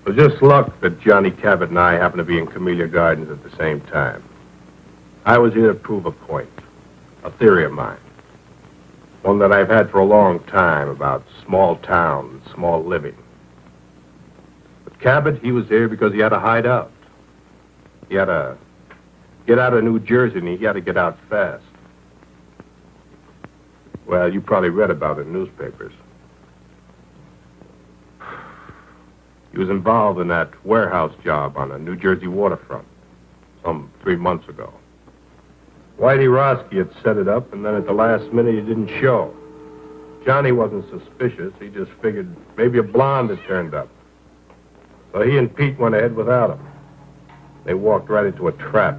It was just luck that Johnny Cabot and I happened to be in Camellia Gardens at the same time. I was here to prove a point, a theory of mine. One that I've had for a long time about small town, small living. But Cabot, he was here because he had a hideout. He had to get out of New Jersey, and he had to get out fast. Well, you probably read about it in newspapers. He was involved in that warehouse job on a New Jersey waterfront some 3 months ago. Whitey Roski had set it up, and then at the last minute he didn't show. Johnny wasn't suspicious. He just figured maybe a blonde had turned up. So he and Pete went ahead without him. They walked right into a trap.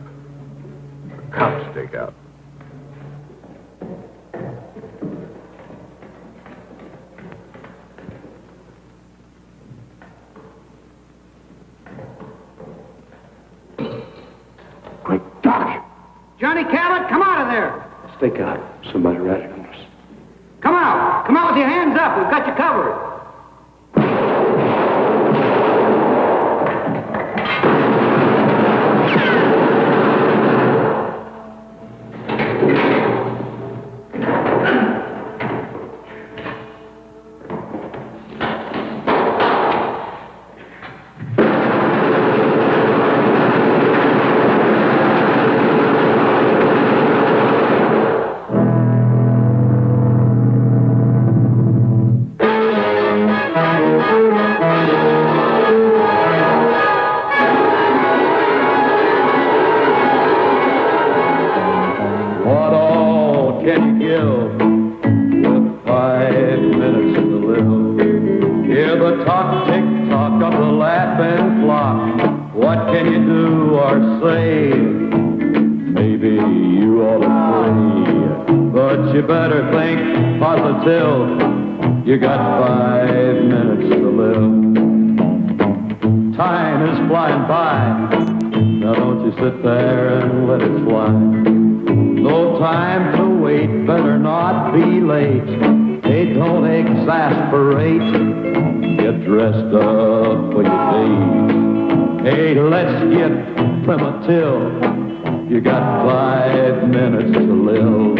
A cop stakeout. Great gosh! Johnny Cabot, come out of there! Stake out. Somebody ratted on us. Come out! Come out with your hands up. We've got you covered. You got 5 minutes to live. Time is flying by. Now don't you sit there and let it fly. No time to wait, better not be late. Hey, don't exasperate. Get dressed up for your date. Hey, let's get primitive. You got 5 minutes to live.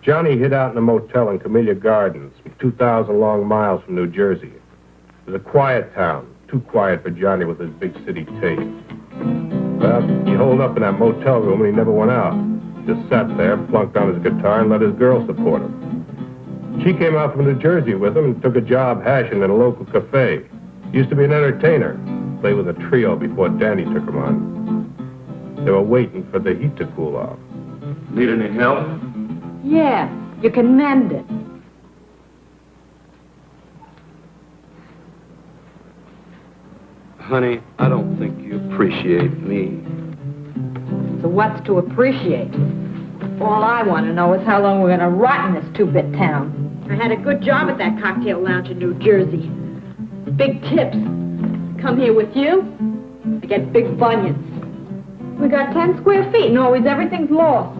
Johnny hid out in a motel in Camellia Gardens, 2,000 long miles from New Jersey. It was a quiet town, too quiet for Johnny with his big city taste. Well, he holed up in that motel room and he never went out. Just sat there, plunked on his guitar, and let his girl support him. She came out from New Jersey with him and took a job hashing in a local cafe. Used to be an entertainer. Played with a trio before Danny took him on. They were waiting for the heat to cool off. Need any help? Yeah, you can mend it. Honey, I don't think you appreciate me. So what's to appreciate? All I want to know is how long we're going to rot in this two-bit town. I had a good job at that cocktail lounge in New Jersey. Big tips. Come here with you, I get big bunions. We got 10 square feet and always everything's lost.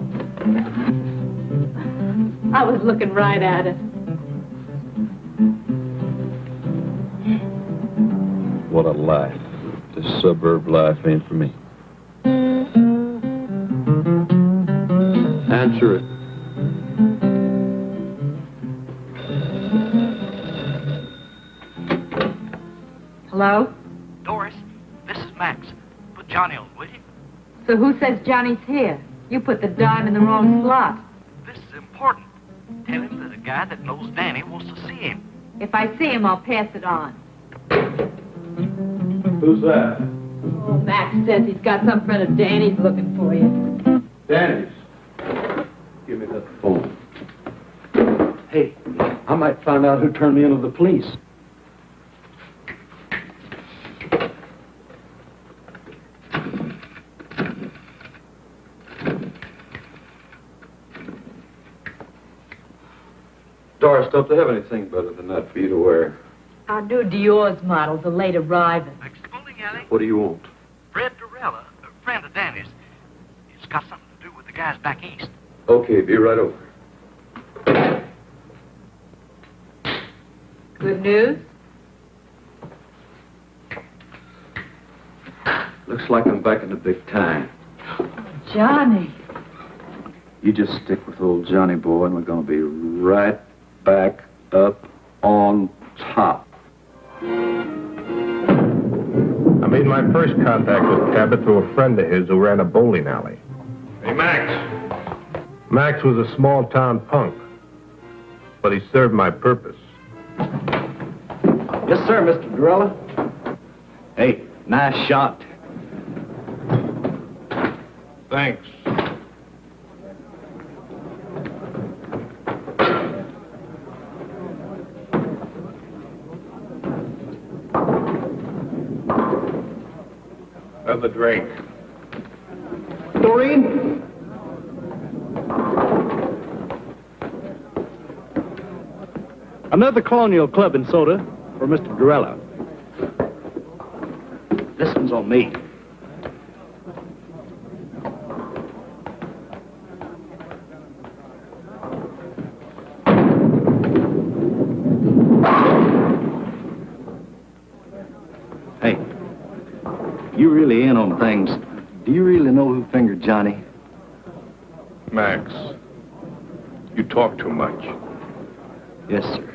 I was looking right at it. What a life. This suburb life ain't for me. Answer it. Hello? Doris, this is Max. Put Johnny on, will you? So who says Johnny's here? You put the dime in the wrong slot. This is important. Tell him that a guy that knows Danny wants to see him. If I see him, I'll pass it on. Who's that? Oh, Max says he's got some friend of Danny's looking for you. Danny's. Give me that phone. Hey, I might find out who turned me into the police. Doris, don't they have anything better than that for you to wear? Our new Dior's models are late arriving. Excluding Ellie, What do you want? Fred Durella, a friend of Danny's. It's got something to do with the guys back east. Okay, be right over. Good news? Looks like I'm back in the big time. Johnny. You just stick with old Johnny boy, and we're going to be right back up on top. I made my first contact with Cabot through a friend of his who ran a bowling alley. Hey, Max. Max was a small-town punk, but he served my purpose. Yes, sir, Mr. Durella. Hey, nice shot. Thanks. Another drink. Doreen? Another colonial club and soda for Mr. Durella. This one's on me. Hey, you really in on things. Do you really know who fingered Johnny? Max, you talk too much. Yes, sir.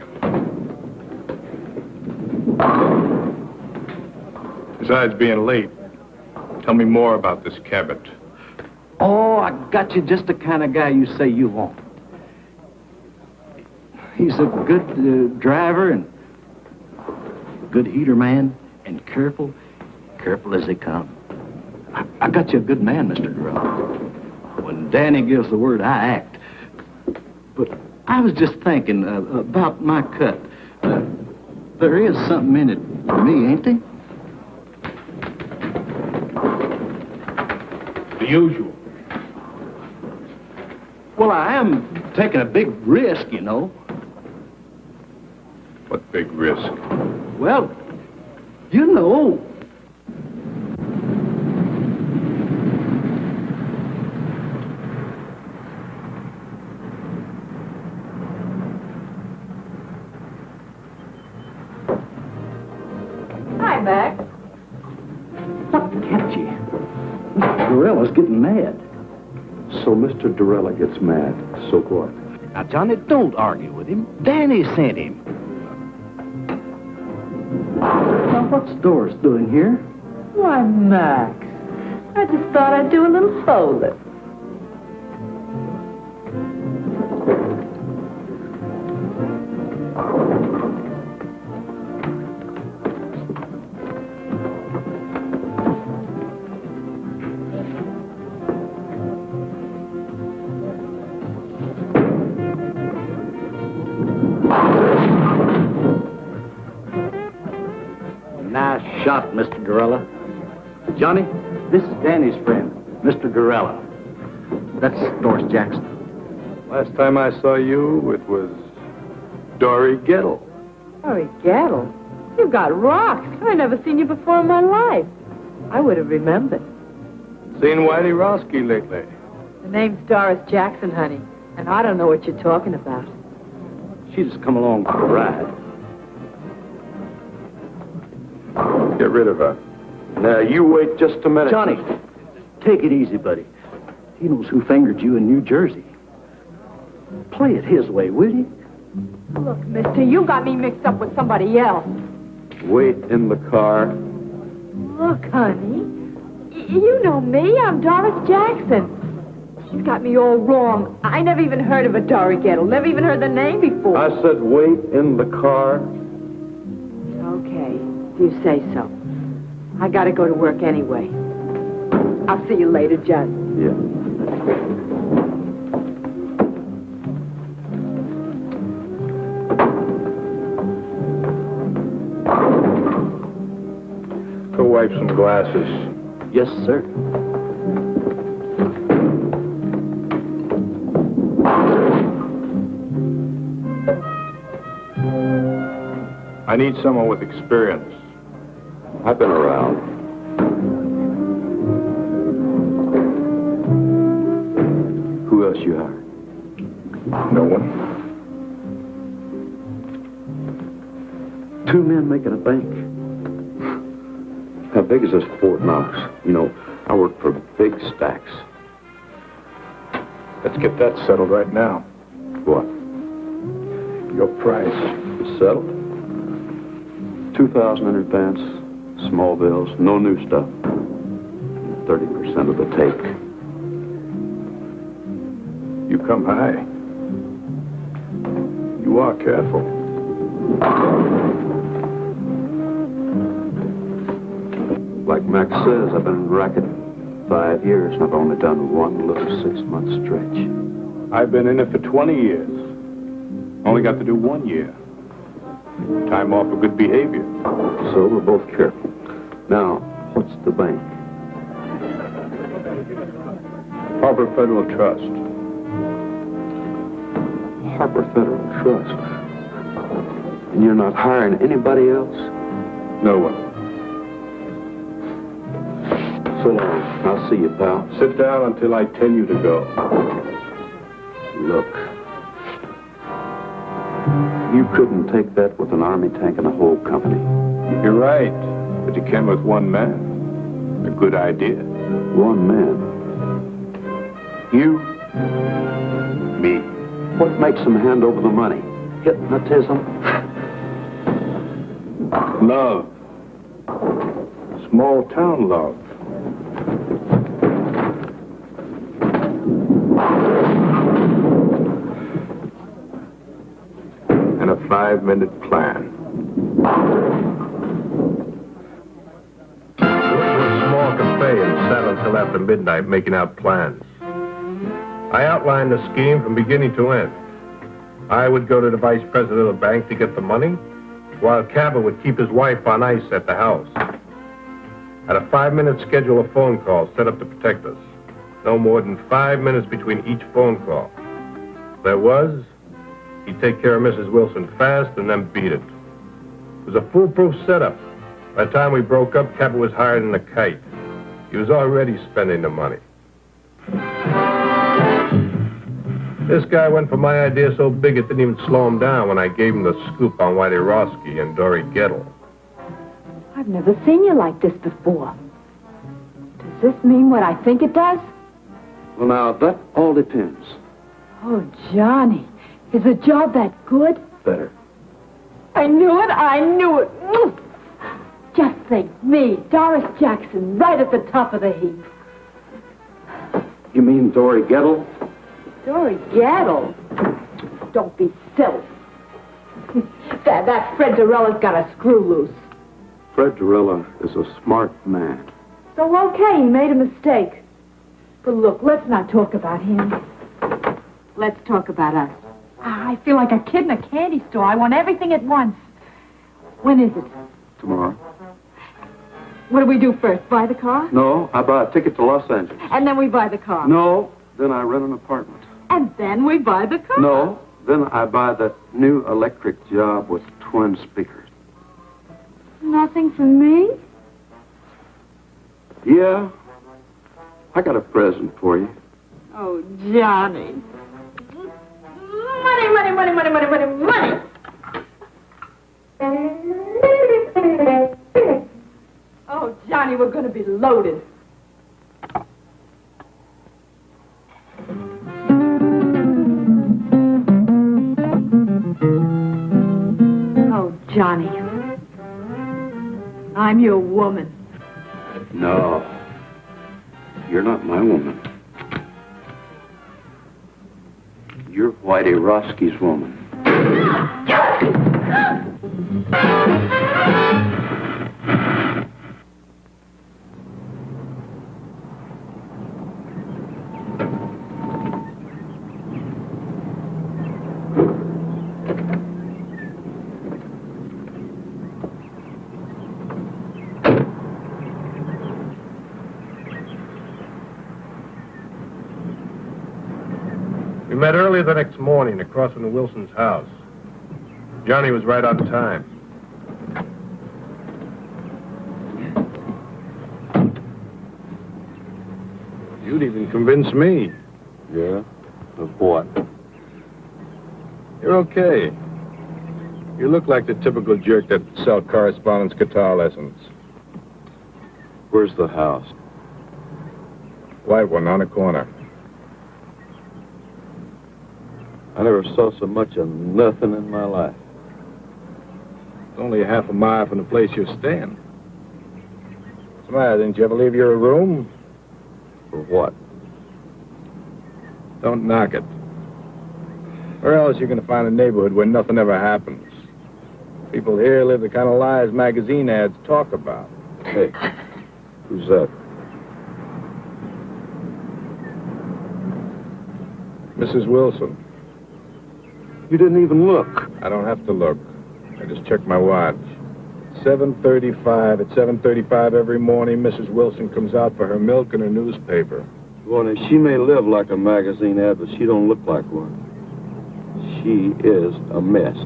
Besides being late, tell me more about this Cabot. Oh, I got you just the kind of guy you say you want. He's a good driver and good heater man and careful as they come. I got you a good man, Mr. Durrell. When Danny gives the word, I act. But I was just thinking about my cut. There is something in it for me, ain't there? The usual. Well, I am taking a big risk, you know. What big risk? Well, you know. Hi, Max. What kept you? Mr. Durella's getting mad. So Mr. Durella gets mad. So what? Now, Johnny, don't argue with him. Danny sent him. Now, what's Doris doing here? Why, Max. I just thought I'd do a little bowling. Nice shot, Mr. Durella. Johnny, this is Danny's friend, Mr. Durella. That's Doris Jackson. Last time I saw you, it was Dory Gettle. Harry Gattle, you got rocks. I never seen you before in my life. I would have remembered. Seen Whitey Roski lately? The name's Doris Jackson, honey, and I don't know what you're talking about. She just come along for a ride. Get rid of her. Now, you wait just a minute. Johnny, take it easy, buddy. He knows who fingered you in New Jersey. Play it his way, will you? Look, mister, you got me mixed up with somebody else. Wait in the car. Look, honey, you know me. I'm Doris Jackson. She's got me all wrong. I never even heard of a Dory Gettle. Never even heard the name before. I said wait in the car. Okay, you say so. I gotta go to work anyway. I'll see you later, John. Yeah. Go wipe some glasses. Yes, sir. I need someone with experience. I've been around. Who else you hired? No one. 2 men making a bank. How big is this Fort Knox? You know, I work for big stacks. Let's get that settled right now. What? Your price. It's settled. 2,000 in advance, small bills, no new stuff. 30% of the take. You come high. You are careful. Like Max says, I've been in racket 5 years, and I've only done one little 6-month stretch. I've been in it for 20 years. Only got to do 1 year. Time off for good behavior. So we're both careful. Now, what's the bank? Harbor Federal Trust. Harper Federal Trust. And you're not hiring anybody else? No one. So long. I'll see you, pal. Sit down until I tell you to go. Look. You couldn't take that with an army tank and a whole company. You're right, but you can with one man. A good idea. One man. You, me. What makes them hand over the money? Hypnotism? Love. Small town love. And a 5-minute plan. We went to a small cafe and sat until after midnight making out plans. I outlined the scheme from beginning to end. I would go to the vice president of the bank to get the money, while Cabot would keep his wife on ice at the house. At a 5-minute schedule of phone calls set up to protect us. No more than 5 minutes between each phone call. There was, he'd take care of Mrs. Wilson fast and then beat it. It was a foolproof setup. By the time we broke up, Cabot was hired in a kite. He was already spending the money. This guy went for my idea so big it didn't even slow him down when I gave him the scoop on Whitey Roski and Dory Gettle. I've never seen you like this before. Does this mean what I think it does? Well, now, that all depends. Oh, Johnny, is the job that good? Better. I knew it, I knew it. Just think, me, Doris Jackson, right at the top of the heap. You mean Dory Gettle? Dory Gettle? Don't be silly. that Fred Dorella's got a screw loose. Fred Dorella is a smart man. So, okay, he made a mistake. But look, let's not talk about him. Let's talk about us. I feel like a kid in a candy store. I want everything at once. When is it? Tomorrow. What do we do first? Buy the car? No, I buy a ticket to Los Angeles. And then we buy the car? No, then I rent an apartment. And then we buy the car? No, then I buy that new electric job with twin speakers. Nothing for me? Yeah, I got a present for you. Oh, Johnny. Money, money, money, money, money, money, money. Oh, Johnny, we're going to be loaded. Oh, Johnny. I'm your woman. No. You're not my woman. You're Whitey Roski's woman. We met early the next morning across from the Wilson's house. Johnny was right on time. You'd even convince me. Yeah? Of what? You're okay. You look like the typical jerk that sell correspondence guitar lessons. Where's the house? White one on the corner. I never saw so much of nothing in my life. It's only half a mile from the place you're staying. What's the matter? Didn't you ever leave your room? For what? Don't knock it. Where else are you going to find a neighborhood where nothing ever happens? People here live the kind of lives magazine ads talk about. Hey, who's that? Mrs. Wilson. You didn't even look. I don't have to look. I just checked my watch. 7:35. At 7:35 every morning, Mrs. Wilson comes out for her milk and her newspaper. Well, now, she may live like a magazine ad, but she don't look like one. She is a mess.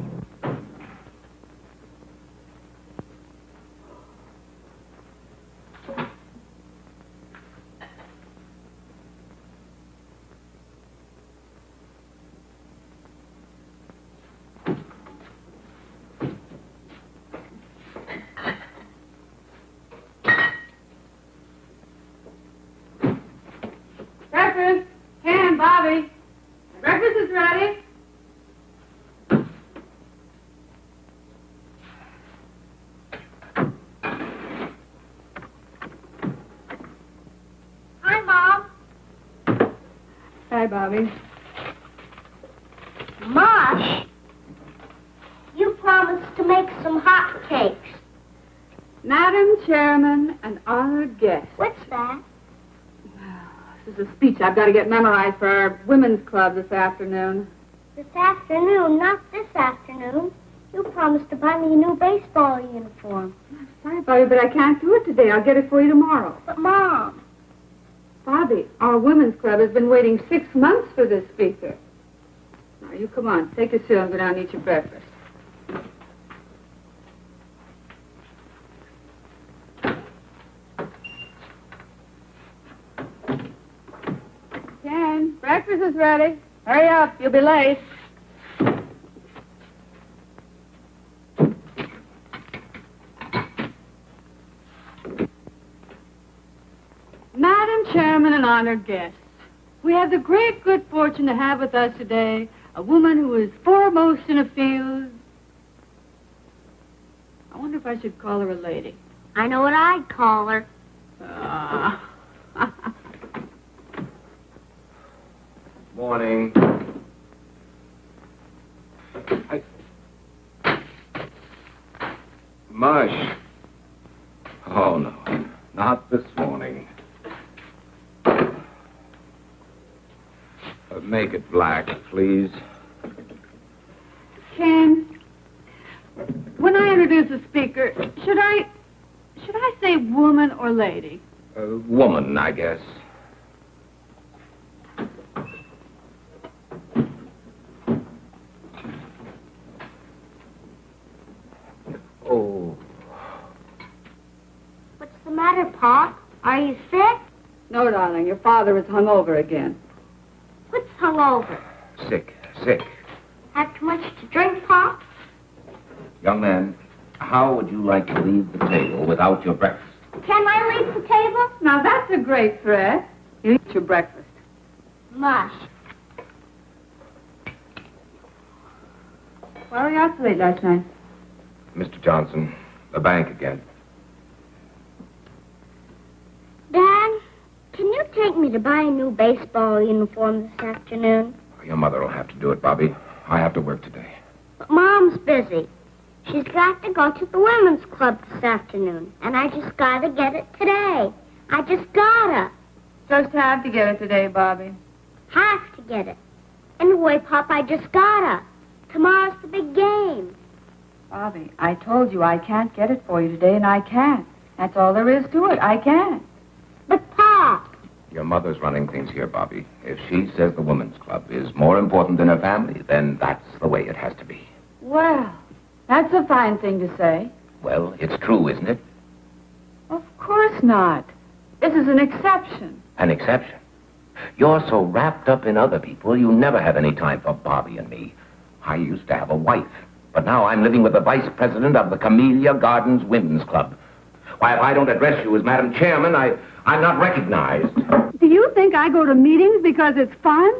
Breakfast. Ken, Bobby. Breakfast is ready. Hi, Mom. Hi, Bobby. Mosh, you promised to make some hot cakes. Madam Chairman and honored guests. What's that? This is a speech I've got to get memorized for our women's club this afternoon. This afternoon, not this afternoon. You promised to buy me a new baseball uniform. Sorry, Bobby, but I can't do it today. I'll get it for you tomorrow. But, Mom, Bobby, our women's club has been waiting 6 months for this speaker. Now, you come on. Take your suit and go down and eat your breakfast. Ken, breakfast is ready. Hurry up. You'll be late. Madam Chairman and honored guests, we have the great good fortune to have with us today a woman who is foremost in a field. I wonder if I should call her a lady. I know what I'd call her. Morning. Mush. Oh, no. Not this morning. Make it black, please. Ken, when I introduce a speaker, should I say woman or lady? Woman, I guess. Oh. What's the matter, Pop? Are you sick? No, darling, your father is hungover again. What's hungover? Sick. Have too much to drink, Pop? Young man, how would you like to leave the table without your breakfast? Can I leave the table? Now, that's a great threat. You eat your breakfast. Mush. Why were you out so late last night? Mr. Johnson, the bank again. me to buy a new baseball uniform this afternoon. Your mother will have to do it, Bobby. I have to work today. But Mom's busy. She's got to go to the women's club this afternoon, and I just gotta get it today. I just gotta. Just have to get it today, Bobby. Have to get it. Anyway, Pop, I just gotta. Tomorrow's the big game. Bobby, I told you I can't get it for you today, and I can't. That's all there is to it. I can't. But, Pop. Your mother's running things here, Bobby. If she says the women's club is more important than her family, then that's the way it has to be. Well, that's a fine thing to say. Well, it's true, isn't it? Of course not. This is an exception. An exception. You're so wrapped up in other people, you never have any time for Bobby and me. I used to have a wife, but now I'm living with the vice president of the Camellia Gardens Women's Club. Why, if I don't address you as Madam Chairman, I'm not recognized. Do you think I go to meetings because it's fun?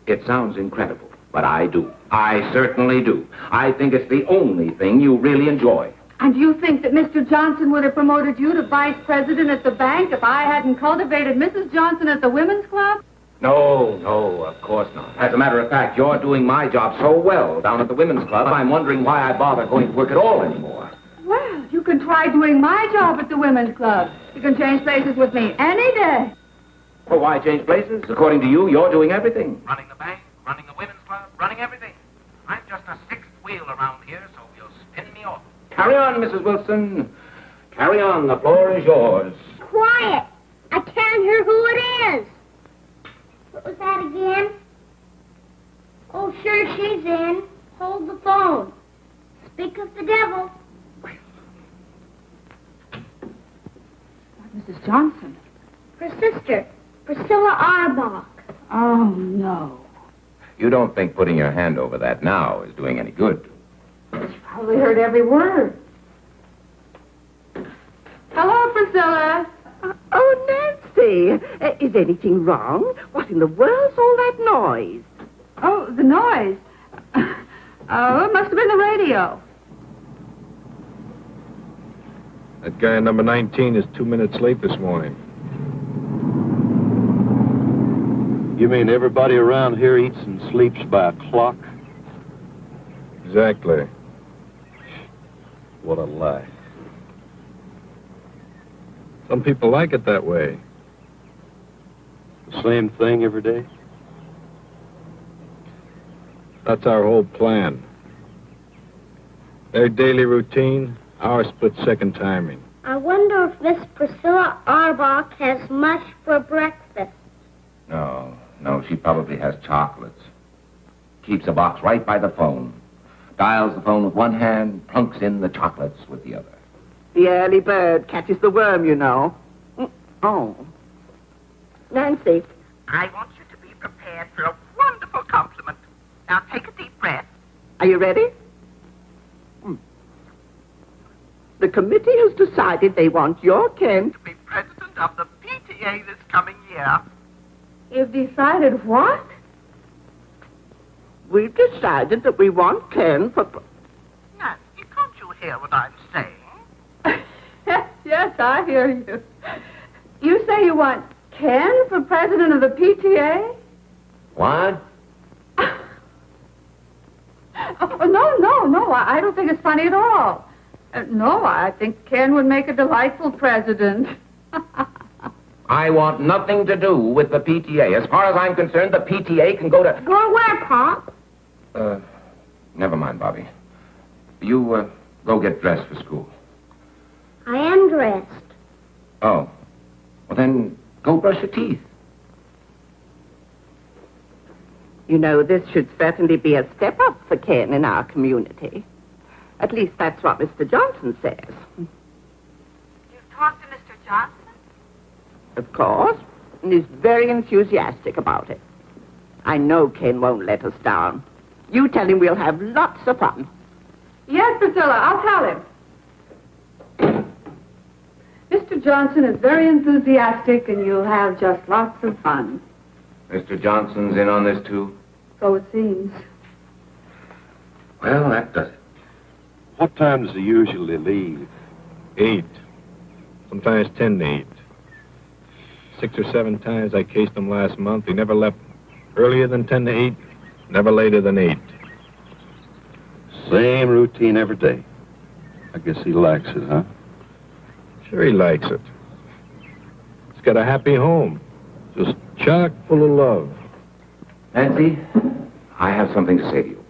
It sounds incredible, but I do. I certainly do. I think it's the only thing you really enjoy. And you think that Mr. Johnson would have promoted you to vice president at the bank if I hadn't cultivated Mrs. Johnson at the women's club? No, of course not. As a matter of fact, you're doing my job so well down at the women's club, I'm wondering why I bother going to work at all anymore. Well, you can try doing my job at the women's club. You can change places with me any day. Well, why change places? According to you, you're doing everything. Running the bank, running the women's club, running everything. I'm just a sixth wheel around here, so you'll spin me off. Carry on, Mrs. Wilson. Carry on. The floor is yours. Quiet. I can't hear who it is. What was that again? Oh, sure, she's in. Hold the phone. Speak of the devil. Mrs. Johnson. Her sister, Priscilla Arbach. Oh, no. You don't think putting your hand over that now is doing any good? She probably heard every word. Hello, Priscilla. Oh, Nancy, is anything wrong? What in the world's all that noise? Oh, the noise. Oh, it must have been the radio. That guy number 19 is 2 minutes late this morning. You mean everybody around here eats and sleeps by a clock? Exactly. What a life. Some people like it that way. The same thing every day? That's our whole plan. Their daily routine, our split-second timing. I wonder if Miss Priscilla Arbach has mush for breakfast. No, she probably has chocolates. Keeps a box right by the phone. Dials the phone with one hand, plunks in the chocolates with the other. The early bird catches the worm, you know. Oh. Nancy. I want you to be prepared for a wonderful compliment. Now take a deep breath. Are you ready? The committee has decided they want your Ken to be president of the PTA this coming year. You've decided what? We've decided that we want Ken for... Nancy, can't you hear what I'm saying? Yes, I hear you. You say you want Ken for president of the PTA? What? Oh, no. I don't think it's funny at all. No, I think Ken would make a delightful president. I want nothing to do with the PTA. As far as I'm concerned, the PTA can go to... Go where, Pop? Never mind, Bobby. You, go get dressed for school. I am dressed. Oh. Well, then, go brush your teeth. You know, this should certainly be a step up for Ken in our community. At least that's what Mr. Johnson says. You've talked to Mr. Johnson? Of course. And he's very enthusiastic about it. I know Ken won't let us down. You tell him we'll have lots of fun. Yes, Priscilla, I'll tell him. Mr. Johnson is very enthusiastic, and you'll have just lots of fun. Mr. Johnson's in on this, too? So it seems. Well, that does it. What time does he usually leave? 8. Sometimes 10 to 8. 6 or 7 times I cased him last month. He never left earlier than 10 to 8, never later than 8. Same routine every day. I guess he likes it, huh? Sure he likes it. He's got a happy home, just chock full of love. Nancy, I have something to say to you.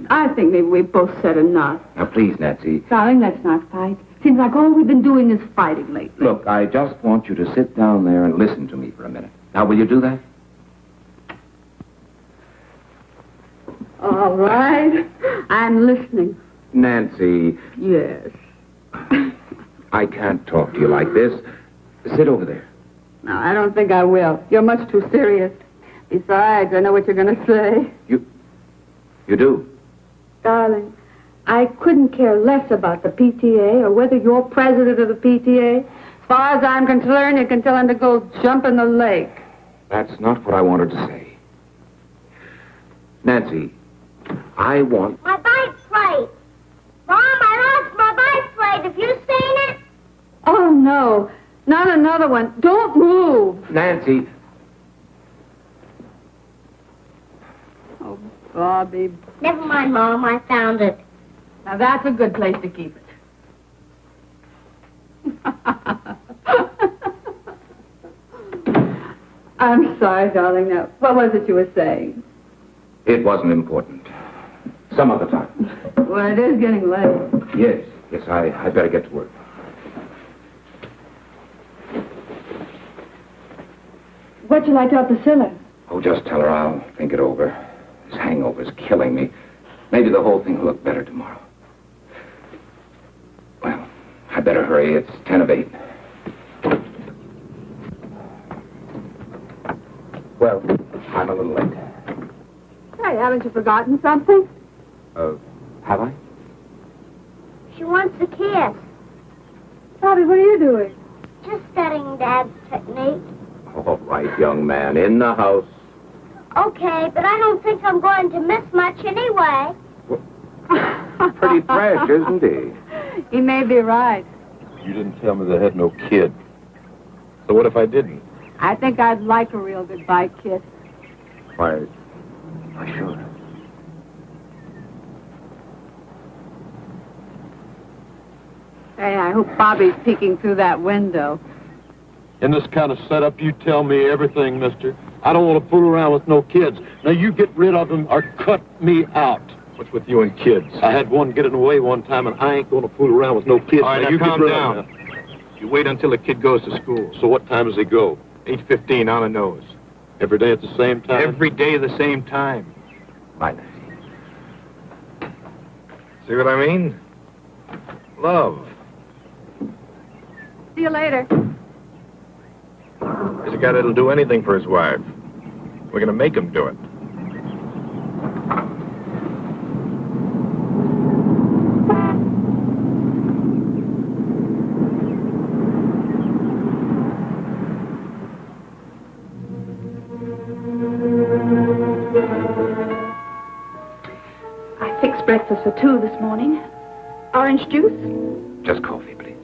I think maybe we both said enough. Now, please, Nancy. Darling, let's not fight. Seems like all we've been doing is fighting lately. Look, I just want you to sit down there and listen to me for a minute. Now, will you do that? All right. I'm listening. Nancy. Yes. I can't talk to you like this. Sit over there. No, I don't think I will. You're much too serious. Besides, I know what you're going to say. You do? Darling, I couldn't care less about the PTA or whether you're president of the PTA. As far as I'm concerned, you can tell him to go jump in the lake. That's not what I wanted to say. Nancy, I want... My bike plate. Mom, I lost my bike plate. Have you seen it? Oh, no. Not another one. Don't move. Nancy. Oh, Bobby. Never mind, Mom. I found it. Now, that's a good place to keep it. I'm sorry, darling. Now, what was it you were saying? It wasn't important. Some other time. Well, it is getting late. Yes, I better get to work. What shall I tell Priscilla? Oh, just tell her I'll think it over. This hangover's killing me. Maybe the whole thing will look better tomorrow. Well, I better hurry. It's 10 of 8. Well, I'm a little late. Hey, haven't you forgotten something? Have I? She wants a kiss. Bobby, what are you doing? Just studying Dad's technique. All right, young man, in the house. Okay, but I don't think I'm going to miss much anyway. Pretty fresh, isn't he? He may be right. You didn't tell me they had no kid. So what if I didn't? I think I'd like a real goodbye kiss. Why, sure. Hey, I hope Bobby's peeking through that window. In this kind of setup, you tell me everything, mister. I don't want to fool around with no kids. Now, you get rid of them or cut me out. What's with you and kids? I had one getting away one time, and I ain't going to fool around with no kids. All right, now you calm get rid down. of them now. You wait until the kid goes to school. So what time does he go? 8:15 on the nose. Every day at the same time? Every day the same time. Bye, Nancy. See what I mean? Love. See you later. There's a guy that'll do anything for his wife. We're going to make him do it. I fixed breakfast for 2 this morning. Orange juice? Just coffee, please.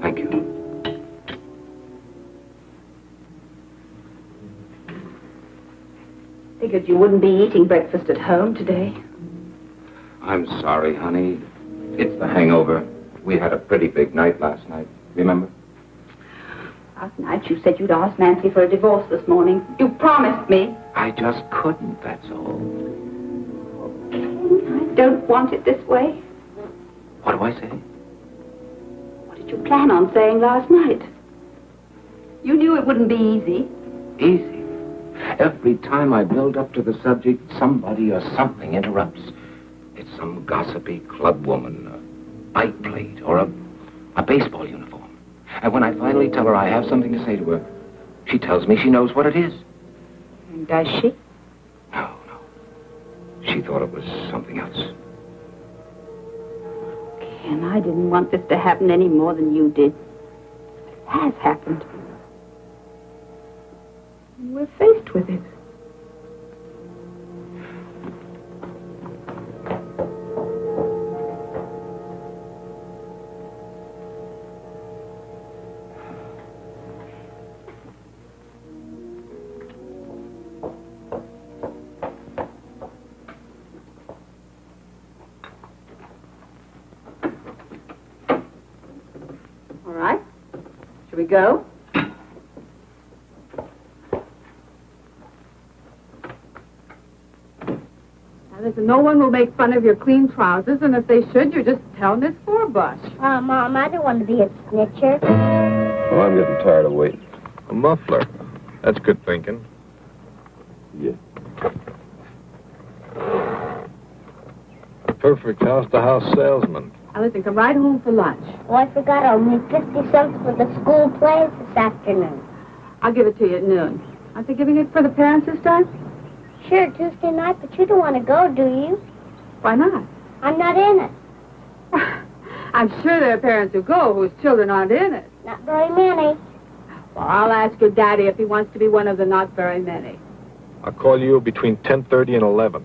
Thank you. Figured you wouldn't be eating breakfast at home today. I'm sorry, honey. It's the hangover. We had a pretty big night last night. Remember? Last night you said you'd ask Nancy for a divorce this morning. You promised me. I just couldn't, that's all. I don't want it this way. What do I say? What did you plan on saying last night? You knew it wouldn't be easy. Easy. Every time I build up to the subject, somebody or something interrupts. It's some gossipy club woman, a bike plate, or a baseball uniform. And when I finally tell her I have something to say to her, she tells me she knows what it is. Does she? No. She thought it was something else. Ken, I didn't want this to happen any more than you did. It has happened. We're faced with it. Shall we go? Now, listen, no one will make fun of your clean trousers, and if they should, you just tell Miss Forbush. Mom, I don't want to be a snitcher. Well, I'm getting tired of waiting. A muffler. That's good thinking. Yeah. A perfect house-to-house salesman. Now, listen, come right home for lunch. Oh, I forgot I'll need 50 cents for the school plays this afternoon. I'll give it to you at noon. Aren't they giving it for the parents this time? Sure, Tuesday night, but you don't want to go, do you? Why not? I'm not in it. I'm sure there are parents who go whose children aren't in it. Not very many. Well, I'll ask your daddy if he wants to be one of the not very many. I'll call you between 10:30 and 11.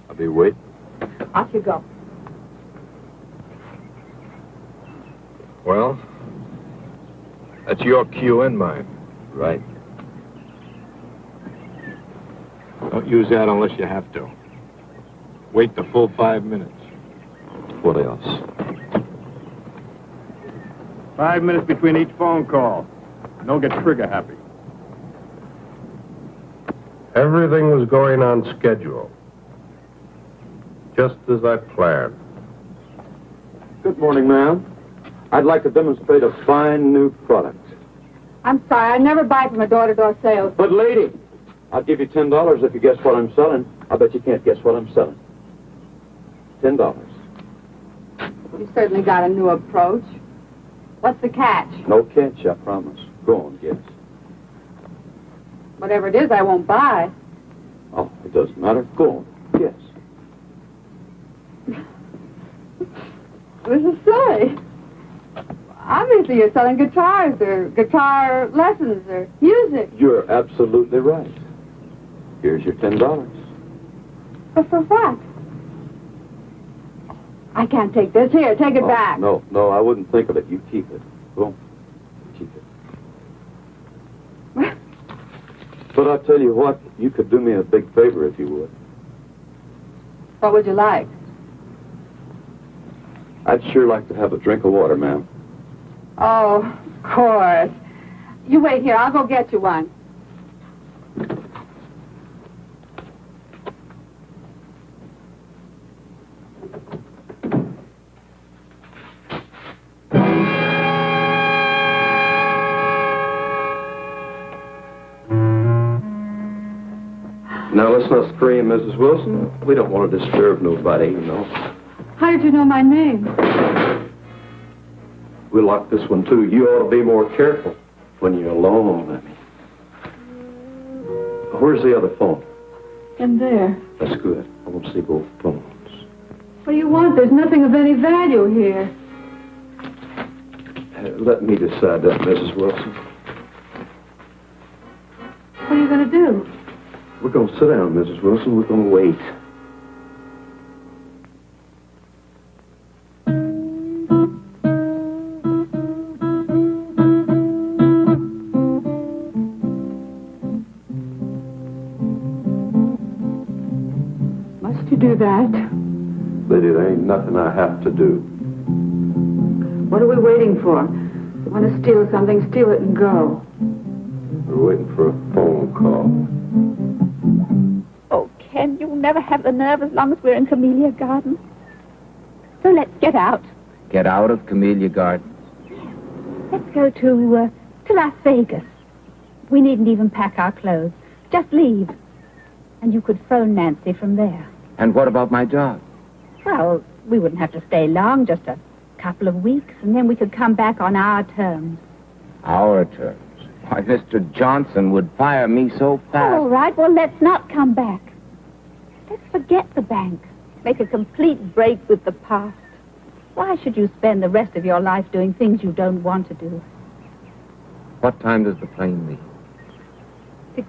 I'll be waiting. Off you go. Well, that's your cue and mine. Right. Don't use that unless you have to. Wait the full 5 minutes. What else? 5 minutes between each phone call. And don't get trigger happy. Everything was going on schedule. Just as I planned. Good morning, ma'am. I'd like to demonstrate a fine new product. I'm sorry, I never buy from a door-to-door sales. But, lady, I'll give you $10 if you guess what I'm selling. I bet you can't guess what I'm selling. $10. You certainly got a new approach. What's the catch? No catch, I promise. Go on, guess. Whatever it is, I won't buy. Oh, it doesn't matter. Go on, guess. This is silly. Obviously, you're selling guitars or guitar lessons or music. You're absolutely right. Here's your $10. But for what? I can't take this. Here, take it back. No, I wouldn't think of it. You keep it. Go on. Keep it. But I'll tell you what, you could do me a big favor if you would. What would you like? I'd sure like to have a drink of water, ma'am. Oh, of course. You wait here. I'll go get you one. Now, let's not scream, Mrs. Wilson. We don't want to disturb nobody, you know. How did you know my name? We lock this one, too. You ought to be more careful when you're alone. I mean. Where's the other phone? In there. That's good. I want to see both phones. What do you want? There's nothing of any value here. Let me decide that, Mrs. Wilson. What are you going to do? We're going to sit down, Mrs. Wilson. We're going to wait. Must you do that? Lady, there ain't nothing I have to do. What are we waiting for? You want to steal something, steal it and go. We're waiting for a phone call. Oh, Ken, you'll never have the nerve as long as we're in Camellia Gardens. So let's get out. Get out of Camellia Gardens? Let's go to Las Vegas. We needn't even pack our clothes. Just leave. And you could phone Nancy from there. And what about my job? Well, we wouldn't have to stay long, just a couple of weeks, and then we could come back on our terms. Our terms? Why, Mr. Johnson would fire me so fast. All right, well, let's not come back. Let's forget the bank. Make a complete break with the past. Why should you spend the rest of your life doing things you don't want to do? What time does the plane leave?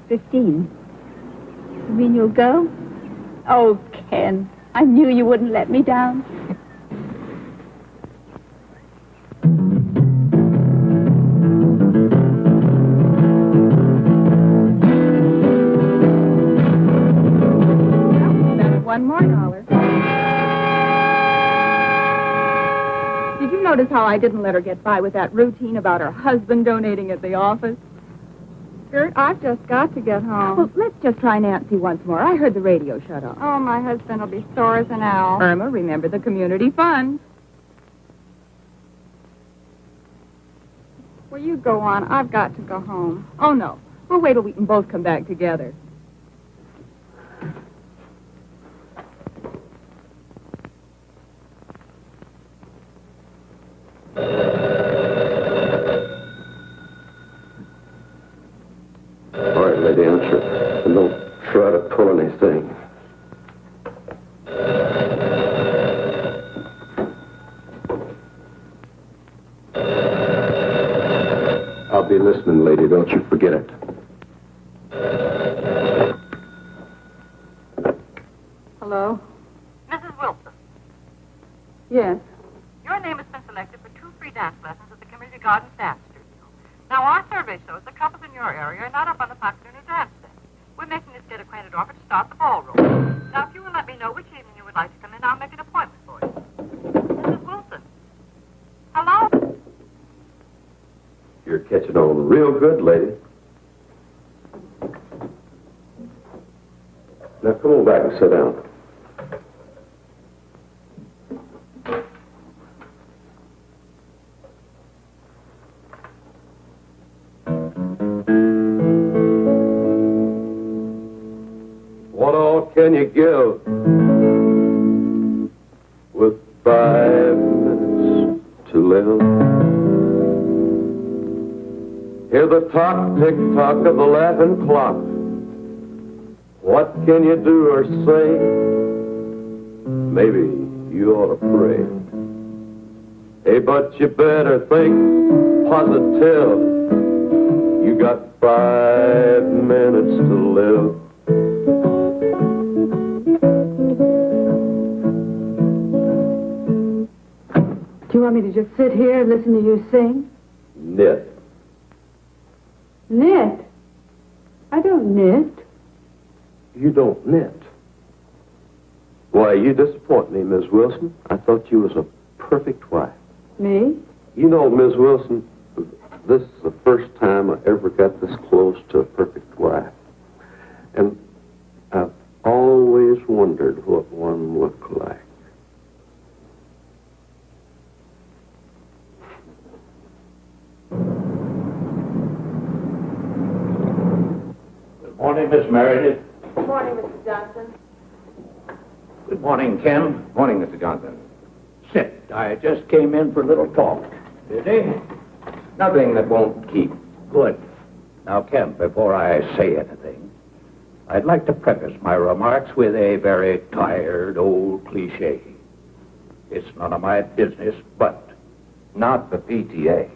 6:15. You mean you'll go? Oh, Ken, I knew you wouldn't let me down. $1 more. Did you know notice how I didn't let her get by with that routine about her husband donating at the office? Gert, I've just got to get home. Well, let's just try Nancy once more. I heard the radio shut off. Oh, my husband will be sore as an owl. Irma, remember the community fund. Well, you go on. I've got to go home. Oh, no. We'll wait till we can both come back together. All right, lady, answer. And don't try to pull anything. I'll be listening, lady. Don't you forget it. Hello? Mrs. Wilson, Yes. your name has been selected for 2 free dance lessons at the Camellia Gardens Dance Studio. Now, our survey shows that couples in your area are not up on the popular new dance set. We're making this get-acquainted offer to start the ballroom. Now, if you will let me know which evening you would like to come in, I'll make an appointment for you. Mrs. Wilson. Hello? You're catching on real good, lady. Now, come on back and sit down. What all can you give with 5 minutes to live? Hear the tick-tock of the laughing clock. What can you do or say? Maybe you ought to pray. Hey, but you better think positive. You got 5 minutes to live. Do you want me to just sit here and listen to you sing? Knit. Knit? I don't knit. You don't knit. Why, you disappoint me, Miss Wilson. I thought you was a perfect wife. Me? You know, Miss Wilson, this is the first time I ever got this close to a perfect wife. And I've always wondered what one looked like. Good morning, Miss Meredith. Good morning, Mr. Johnson. Good morning, Ken. Morning, Mr. Johnson. Sit. I just came in for a little talk. Did he? Nothing that won't keep. Good. Now, Ken, before I say anything, I'd like to preface my remarks with a very tired old cliche. It's none of my business, but... Not the PTA.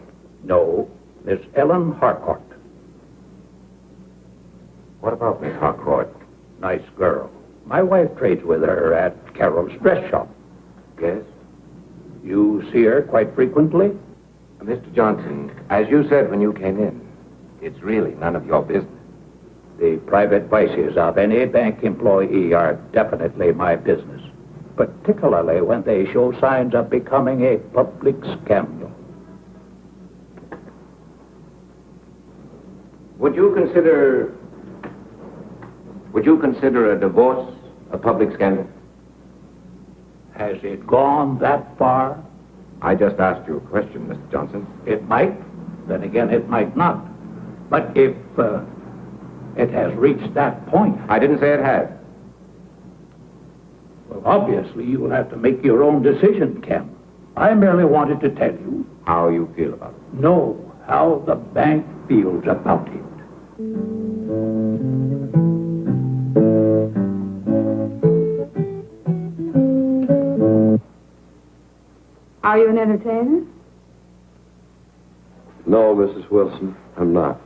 No, Miss Ellen Harcourt. What about Miss Harcourt? Nice girl. My wife trades with her at Carol's dress shop. Yes? You see her quite frequently? Mr. Johnson, as you said when you came in, it's really none of your business. The private vices of any bank employee are definitely my business, particularly when they show signs of becoming a public scandal. Would you consider a divorce a public scandal? Has it gone that far? I just asked you a question, Mr. Johnson. It might. Then again, it might not. But if it has reached that point... I didn't say it has. Well, obviously, you will have to make your own decision, Ken. I merely wanted to tell you... How you feel about it? No, how the bank feels about it. Are you an entertainer? No, Mrs. Wilson, I'm not.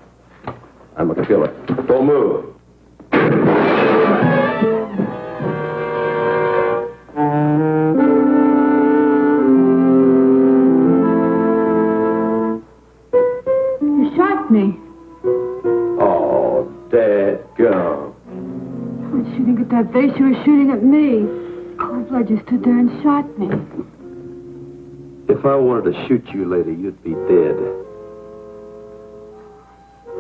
I'm a killer. Don't move. You shot me. Oh, dadgum. I was shooting at that vase. You were shooting at me. Cold blood, you stood there and shot me. If if I wanted to shoot you, lady, you'd be dead.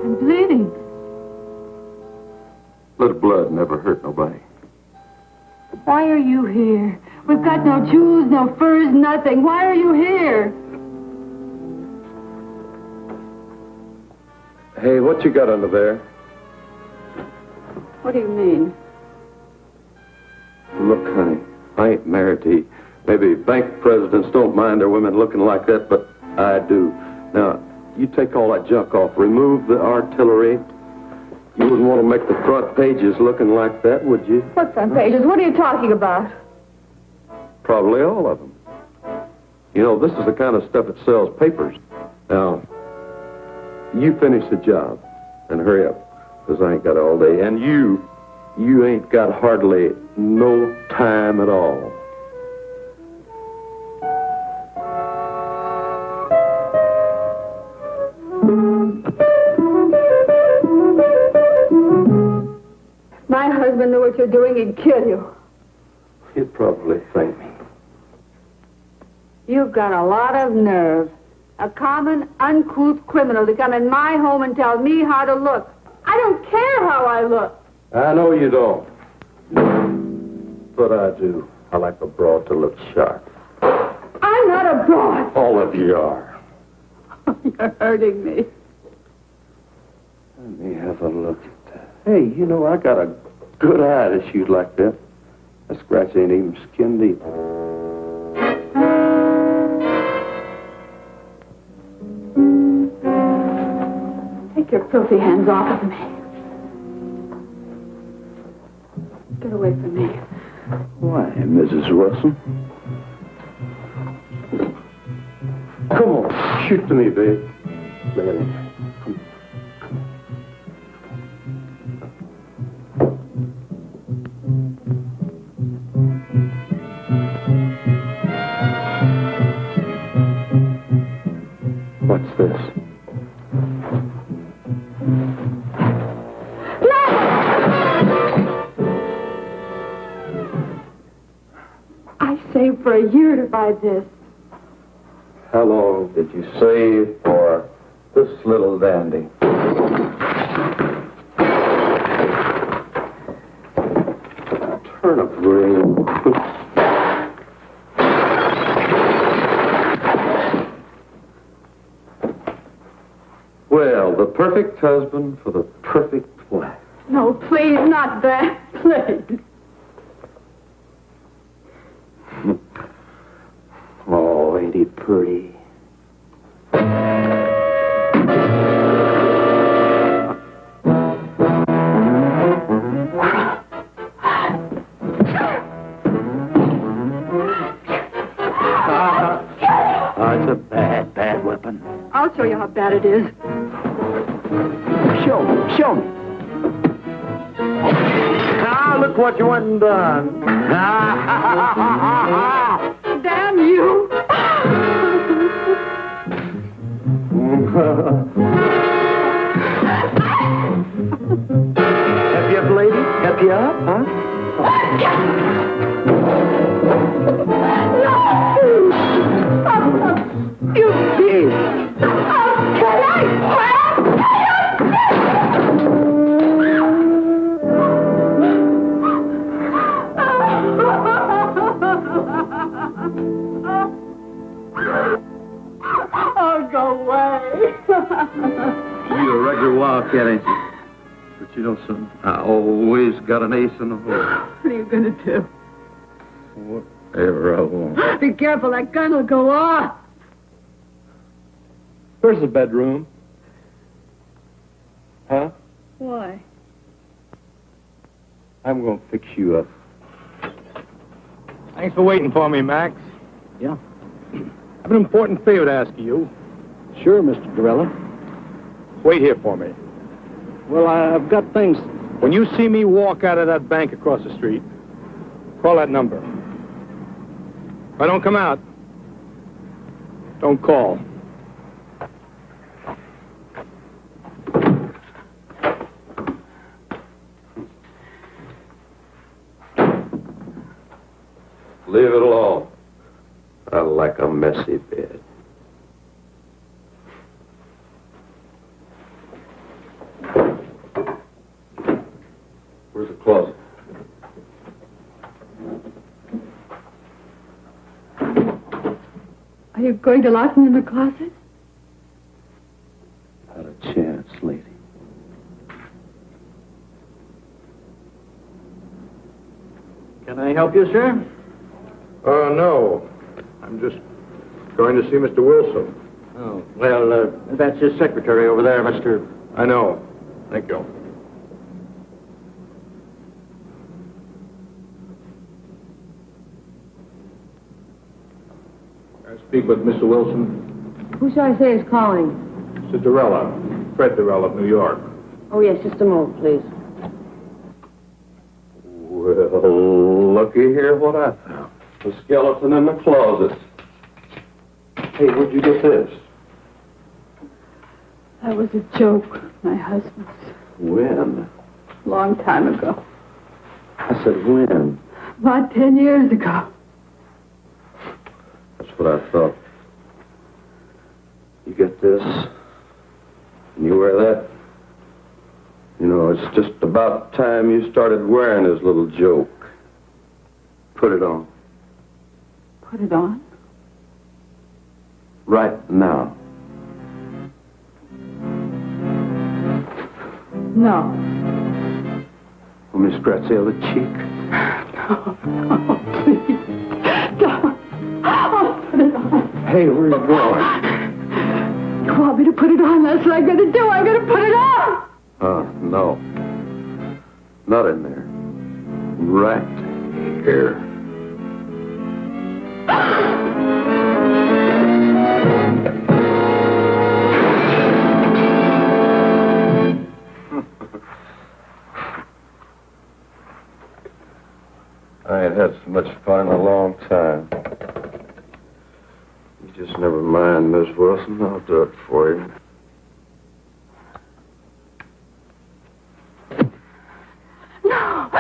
I'm bleeding. Little blood never hurt nobody. Why are you here? We've got no jewels, no furs, nothing. Why are you here? Hey, what you got under there? What do you mean? Look, honey, I ain't married to you. Maybe bank presidents don't mind their women looking like that, but I do. Now, you take all that junk off. Remove the artillery. You wouldn't want to make the front pages looking like that, would you? What front pages? What are you talking about? Probably all of them. You know, this is the kind of stuff that sells papers. Now, you finish the job and hurry up, because I ain't got all day. And you ain't got hardly no time at all. My husband knew what you're doing, he'd kill you. He'd probably thank me. You've got a lot of nerve. A common, uncouth criminal to come in my home and tell me how to look. I don't care how I look. I know you don't. But I do. I like a broad to look sharp. I'm not a broad. All of you are. You're hurting me. Let me have a look at that. Hey, you know, I got a good eye to shoot like that. That scratch ain't even skin deep. Take your filthy hands off of me. Get away from me. Why, Mrs. Wilson? Come on, shoot to me, babe. Lay it in. What's this? I saved for a year to buy this. How long did you save for this little dandy? Turnip ring. Well, the perfect husband for the perfect wife. No, please, not that. Please. Oh, ain't he pretty? It's a bad weapon. I'll show you how bad it is. Show me. Now, look what you went and done. Damn you! Help you up, lady? Help you up, huh? You Yes. Oh, go away. You're a regular wildcat, ain't you? But you know something? I always got an ace in the hole. What are you going to do? Whatever I want. Be careful, that gun will go off. Where's the bedroom? Huh? Why? I'm going to fix you up. Thanks for waiting for me, Max. Yeah. I have an important favor to ask of you. Sure, Mr. Gorilla. Wait here for me. Well, I've got things. When you see me walk out of that bank across the street, call that number. If I don't come out, don't call. Leave it alone. I like a messy bed. Where's the closet? Are you going to lock me in the closet? Not a chance, lady. Can I help you, sir? No. I'm just going to see Mr. Wilson. Oh, well, that's his secretary over there, Mr. I know. Thank you. I speak with Mr. Wilson. Who shall I say is calling? Mr. Durella. Fred Durella of New York. Oh, yes, just a moment, please. Well, looky here what I found. The skeleton in the closet. Hey, where'd you get this? That was a joke, my husband's. When? Long time ago. I said when? About 10 years ago. That's what I thought. You get this, and you wear that. You know, it's just about time you started wearing his little joke. Put it on. Put it on? Right now. No. Let me scratch the other cheek. No, please. Don't. Oh, put it on. Hey, where are you going? You want me to put it on? That's what I'm going to do. I'm going to put it on. No. Not in there. Right here. I ain't had so much fun in a long time. You just never mind, Miss Wilson. I'll do it for you. No.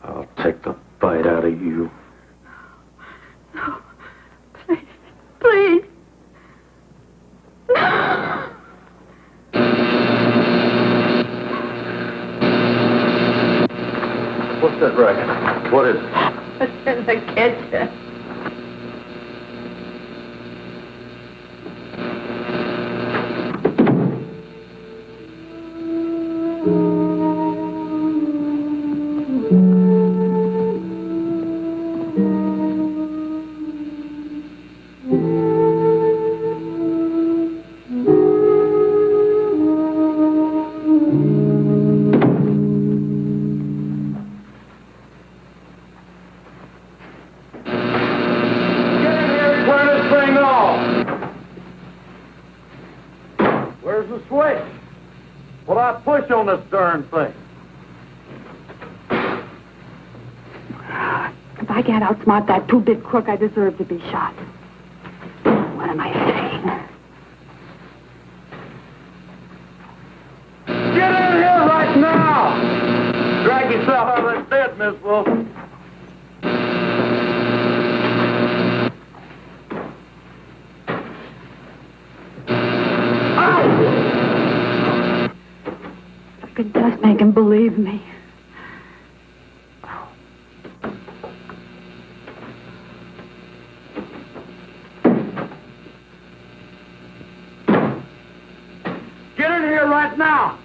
I'll take the bite out of you. No. Please. Please. No. What's that racket? What is it? It's in the kitchen. On this darn thing. If I can't outsmart that two-bit crook, I deserve to be shot. What am I saying? Get in here right now! Drag yourself out of that bed, Miss Wilson. I could just make him believe me. Get in here right now!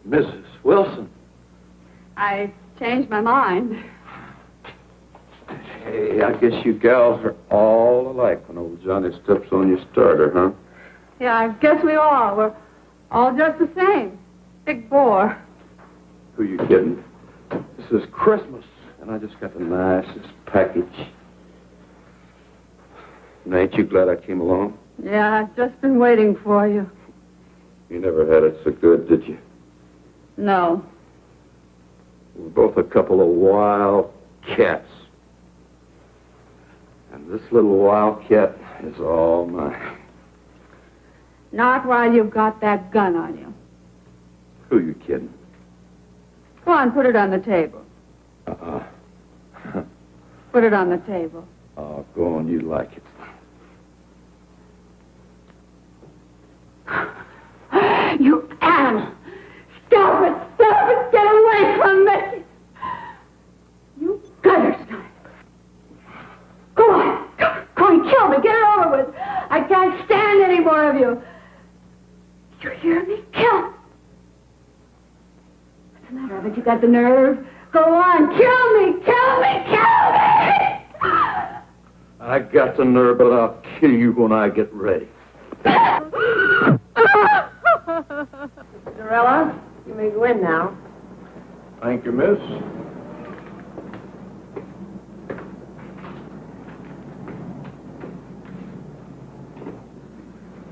Mrs. Wilson. I changed my mind. Hey, I guess you gals are all alike when old Johnny steps on your starter, huh? Yeah, I guess we are. We're all just the same. Big bore. Who you kidding? This is Christmas, and I just got the nicest package. And ain't you glad I came along? Yeah, I've just been waiting for you. You never had it so good, did you? No. We're both a couple of wild cats. And this little wildcat is all mine. Not while you've got that gun on you. Who you kidding? Go on, put it on the table. Uh-uh. Put it on the table. Oh, go on, you like it. You animal! Stop it! Stop it! Get away from me! You gutter snipe! Go on! Go on, kill me! Get it over with! I can't stand any more of you! You hear me? Kill! What's the matter? Haven't you got the nerve? Go on! Kill me! Kill me! Kill me! I got the nerve, but I'll kill you when I get ready. Cinderella, you may go in now. Thank you, miss.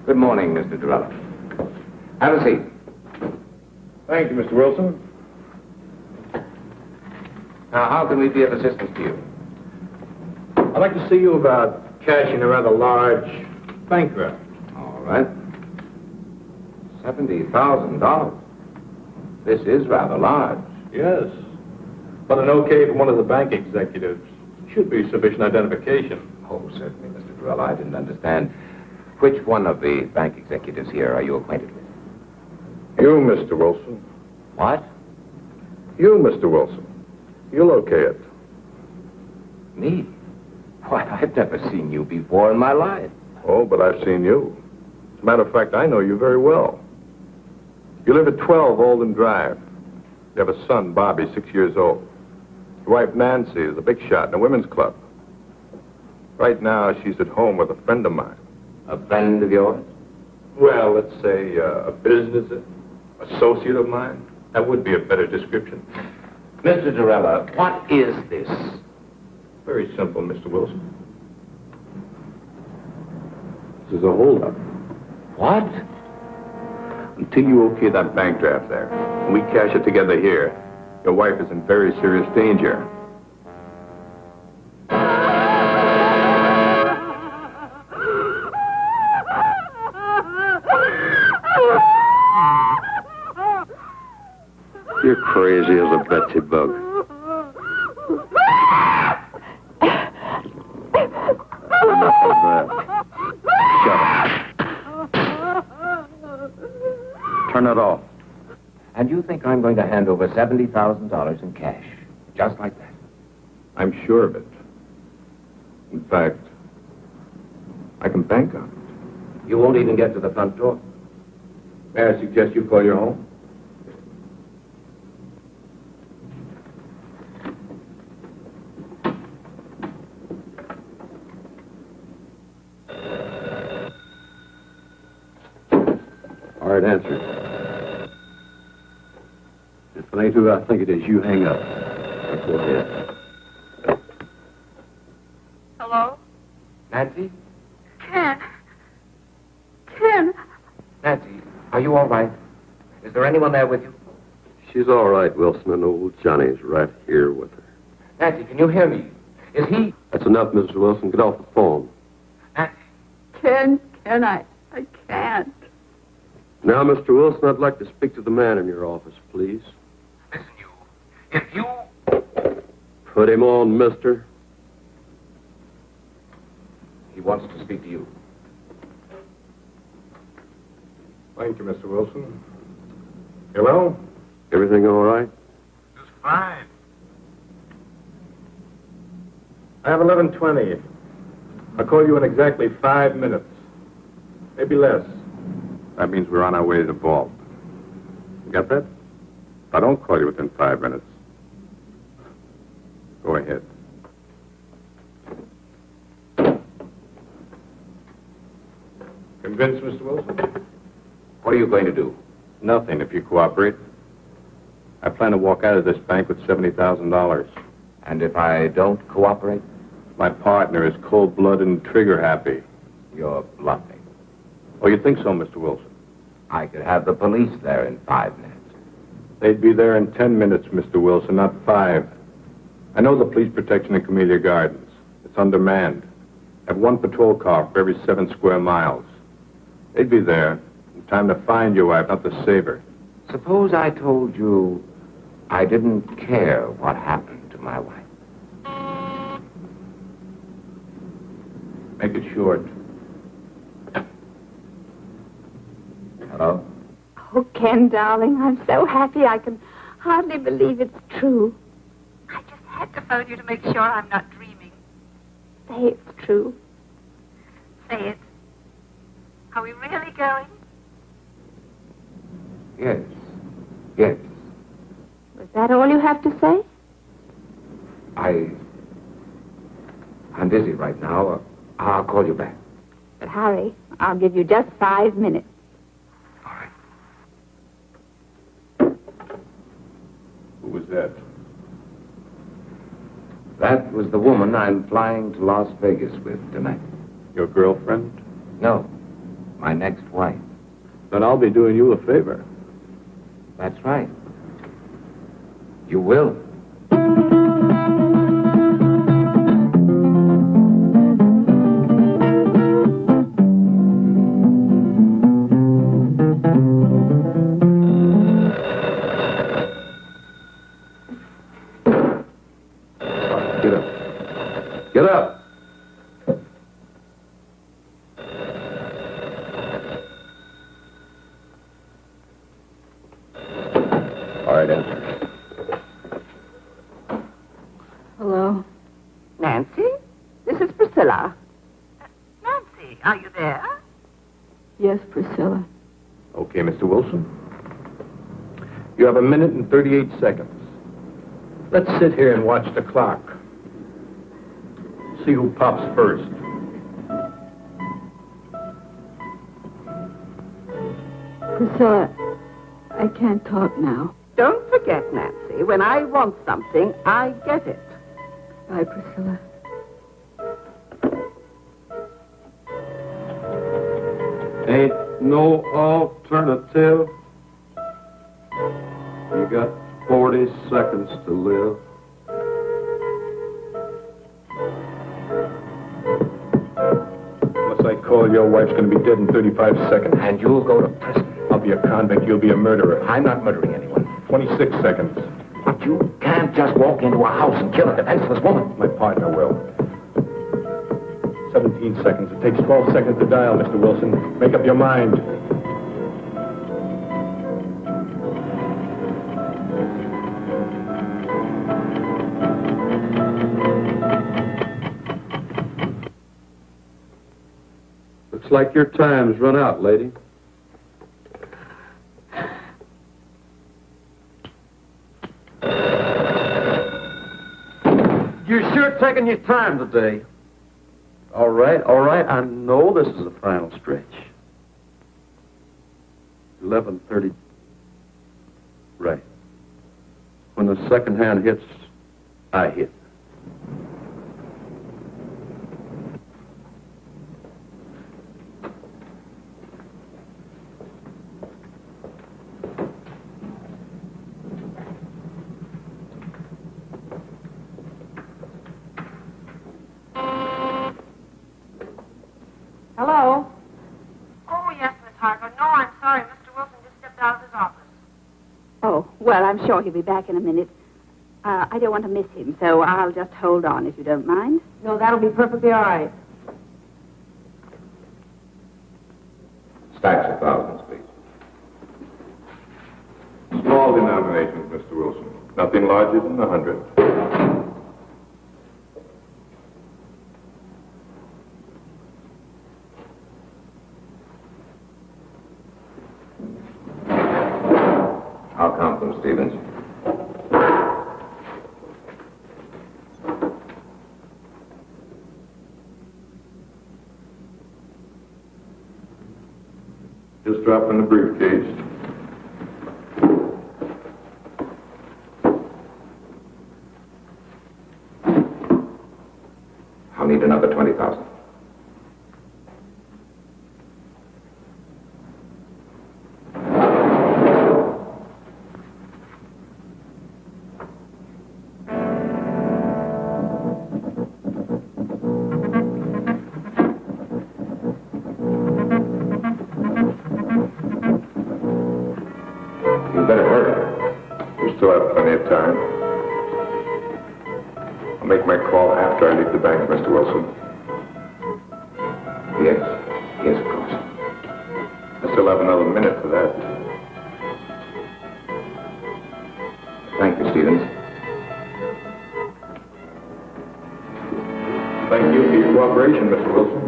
Good morning, Mr. Durella. Have a seat. Thank you, Mr. Wilson. Now, how can we be of assistance to you? I'd like to see you about cashing a rather large bank run. All right. $70,000. This is rather large. Yes. But an okay from one of the bank executives should be sufficient identification. Oh, certainly, Mr. Durella. I didn't understand. Which one of the bank executives here are you acquainted with? You, Mr. Wilson. What? You, Mr. Wilson. You'll okay it. Me? Why, I've never seen you before in my life. Oh, but I've seen you. As a matter of fact, I know you very well. You live at 12 Olden Drive. You have a son, Bobby, 6 years old. Your wife, Nancy, is a big shot in a women's club. Right now, she's at home with a friend of mine. A friend of yours? Well, let's say a business associate of mine. That would be a better description. Mr. Durella, what is this? Very simple, Mr. Wilson. This is a holdup. What? Until you okay that bank draft there, and we cash it together here, your wife is in very serious danger. You're crazy as a Betsy bug. Enough of that. Shut up. Turn it off. And you think I'm going to hand over $70,000 in cash? Just like that? I'm sure of it. In fact, I can bank on it. You won't even get to the front door. May I suggest you call your home? All right, answer. If it ain't who I think it is, you hang up. Now, go ahead. Hello? Nancy? Ken. Ken. Nancy, are you all right? Is there anyone there with you? She's all right, Wilson, and old Johnny's right here with her. Nancy, can you hear me? Is he... That's enough, Mr. Wilson. Get off the phone. Nancy? Ken, I can't. Now, Mr. Wilson, I'd like to speak to the man in your office, please. Listen, you. If you... Put him on, mister. He wants to speak to you. Thank you, Mr. Wilson. Hello? Everything all right? Just fine. I have 11:20. I'll call you in exactly 5 minutes. Maybe less. That means we're on our way to the vault. You got that? If I don't call you within 5 minutes, go ahead. Convinced, Mr. Wilson? What are you going to do? Nothing if you cooperate. I plan to walk out of this bank with $70,000. And if I don't cooperate? My partner is cold-blooded and trigger-happy. You're bluffing. Oh, you think so, Mr. Wilson? I could have the police there in 5 minutes. They'd be there in 10 minutes, Mr. Wilson, not 5. I know the police protection in Camellia Gardens. It's undermanned. Have one patrol car for every 7 square miles. They'd be there in time to find your wife, not to save her. Suppose I told you I didn't care what happened to my wife. Make it short. Hello? Oh, Ken, darling, I'm so happy I can hardly believe it's true. I just had to phone you to make sure I'm not dreaming. Say it's true. Say it. Are we really going? Yes. Yes. Was that all you have to say? I'm busy right now. I'll call you back. But hurry. I'll give you just 5 minutes. Who was that? That was the woman I'm flying to Las Vegas with tonight. Your girlfriend? No, my next wife. Then I'll be doing you a favor. That's right. You will. Get up. All right, answer. Hello? Nancy? This is Priscilla. Nancy, are you there? Yes, Priscilla. Okay, Mr. Wilson. You have 1 minute and 38 seconds. Let's sit here and watch the clock. See who pops first. Priscilla, I can't talk now. Don't forget, Nancy, when I want something, I get it. Bye, Priscilla. Ain't no alternative. You got 40 seconds to live. Unless I call, your wife's going to be dead in 35 seconds. And you'll go to prison. I'll be a convict. You'll be a murderer. I'm not murdering anyone. 26 seconds. But you can't just walk into a house and kill a defenseless woman. My partner will. 17 seconds. It takes 12 seconds to dial, Mr. Wilson. Make up your mind. Looks like your time's run out, lady. You're sure taking your time today. All right. I know this is the final stretch. 11:30. Right. When the second hand hits, I hit. Hello? Oh, yes, Miss Harcourt. No, I'm sorry. Mr. Wilson just stepped out of his office. Oh, well, I'm sure he'll be back in a minute. I don't want to miss him, so I'll just hold on if you don't mind. No, that'll be perfectly all right. Stacks of thousands, please. Small denominations, Mr. Wilson. Nothing larger than 100. I'll count them, Stevens. Just drop in the briefcase. I'll need another 20,000. You better hurry. We still have plenty of time. I'll make my call after I leave the bank, Mr. Wilson. Yes, yes, of course. I still have another minute for that. Thank you, Stevens. Thank you for your cooperation, Mr. Wilson.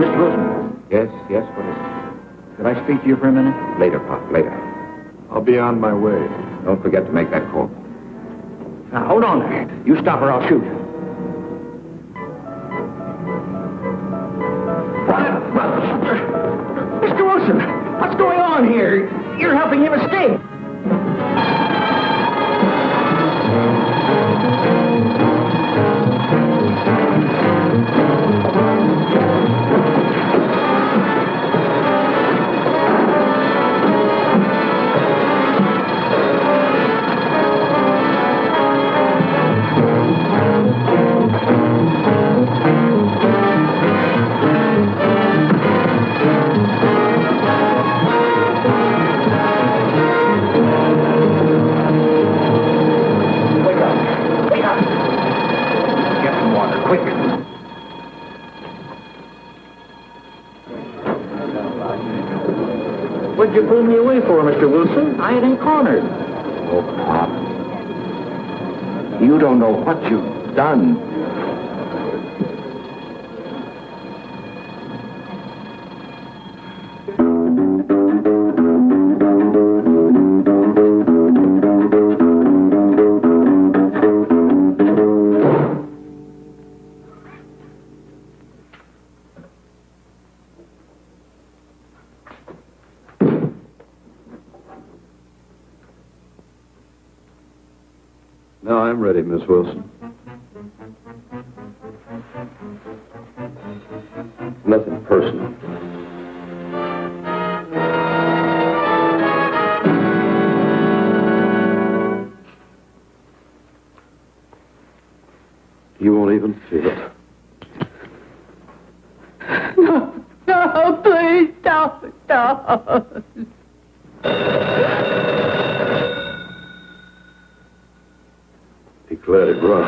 Mr. Wilson. Yes, yes, what is it? Could I speak to you for a minute? Later, Pop, later. I'll be on my way. Don't forget to make that call. Now, hold on there. You stop or I'll shoot. Mr. Wilson, what's going on here? You're helping him escape. What'd you pull me away for, Mr. Wilson? I ain't cornered. Oh, Pop. You don't know what you've done. Now I'm ready, Miss Wilson. Nothing personal. You won't even feel it. No, please don't. Let it run.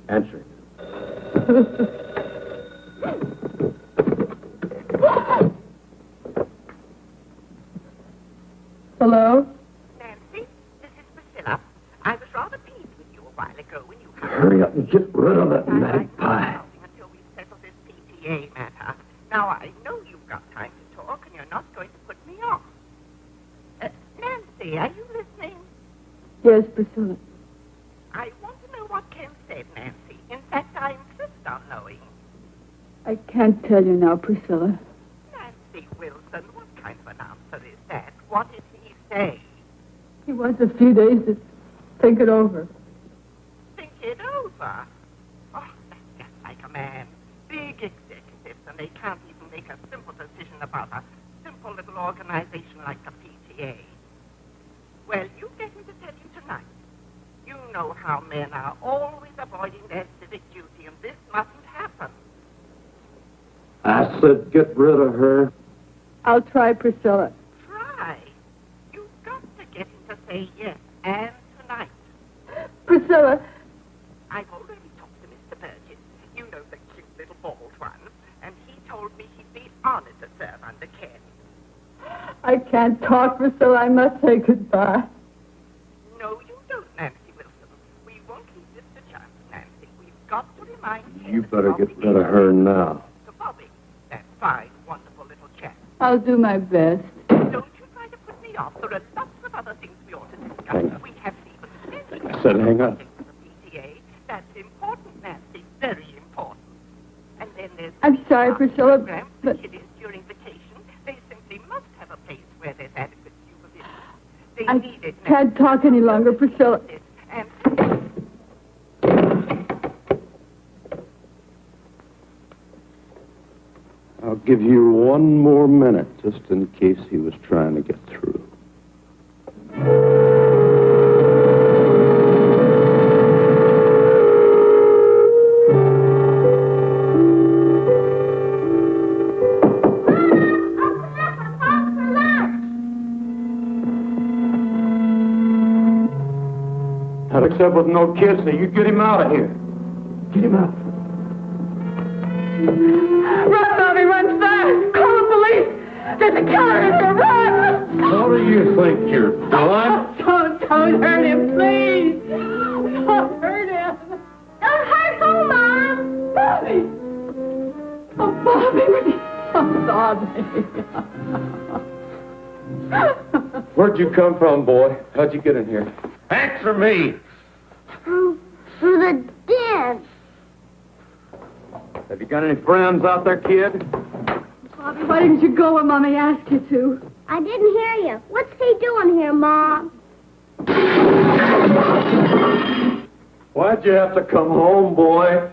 Answer. Hello? Nancy, this is Priscilla. I was rather pleased with you a while ago when you... Hurry up and get rid of that magpie. ...until we settle this PTA matter. Now, I know you've got time to talk, and you're not going to put me off. Nancy, are you listening? Yes, Priscilla. I want to know what Ken said, Nancy. In fact, I insist on knowing. I can't tell you now, Priscilla. Nancy Wilson, what kind of an answer is that? What did he say? He wants a few days to think it over. Think it over? Oh, that's just like a man. Big executives, and they can't even make a simple decision about a simple little organization like the PTA. Well, you get me to tell you tonight. You know how men are always avoiding their civic duty, and this mustn't happen. I said get rid of her. I'll try, Priscilla. Try. You've got to get him to say yes, and tonight. Priscilla. I've already talked to Mr. Burgess. You know, the cute little bald one. And he told me he'd be honored to serve under Ken. I can't talk, Priscilla. I must say goodbye. No, you don't, Nancy Wilson. We won't leave this to chance, Nancy. We've got to remind Ken... You better get rid of her now. ...to Bobby, that fine, wonderful little chap. I'll do my best. Don't you try to put me off. There are lots of other things we ought to discuss. Hang on. We haven't even... I said hang on. PTA. That's important, Nancy. Very important. And then there's... I'm sorry, Priscilla, program but... for kiddies during vacation. They simply must have a place where there's adequate supervision. They I need it. can't talk any longer, Priscilla. And... I'll give you one more minute, just in case he was trying to get through. Not except with no kids, so you get him out of here. Get him out. Run, Bobby, run fast! Call the police! There's a killer in here, run! What do you think you're doing? Don't hurt him, please! Don't hurt him! Don't hurt who, Mom? Bobby! Oh, Bobby! Oh, Bobby! Where'd you come from, boy? How'd you get in here? Answer me! Through the den. Have you got any friends out there, kid? Bobby, why didn't you go when Mommy asked you to? I didn't hear you. What's he doing here, Mom? Why'd you have to come home, boy?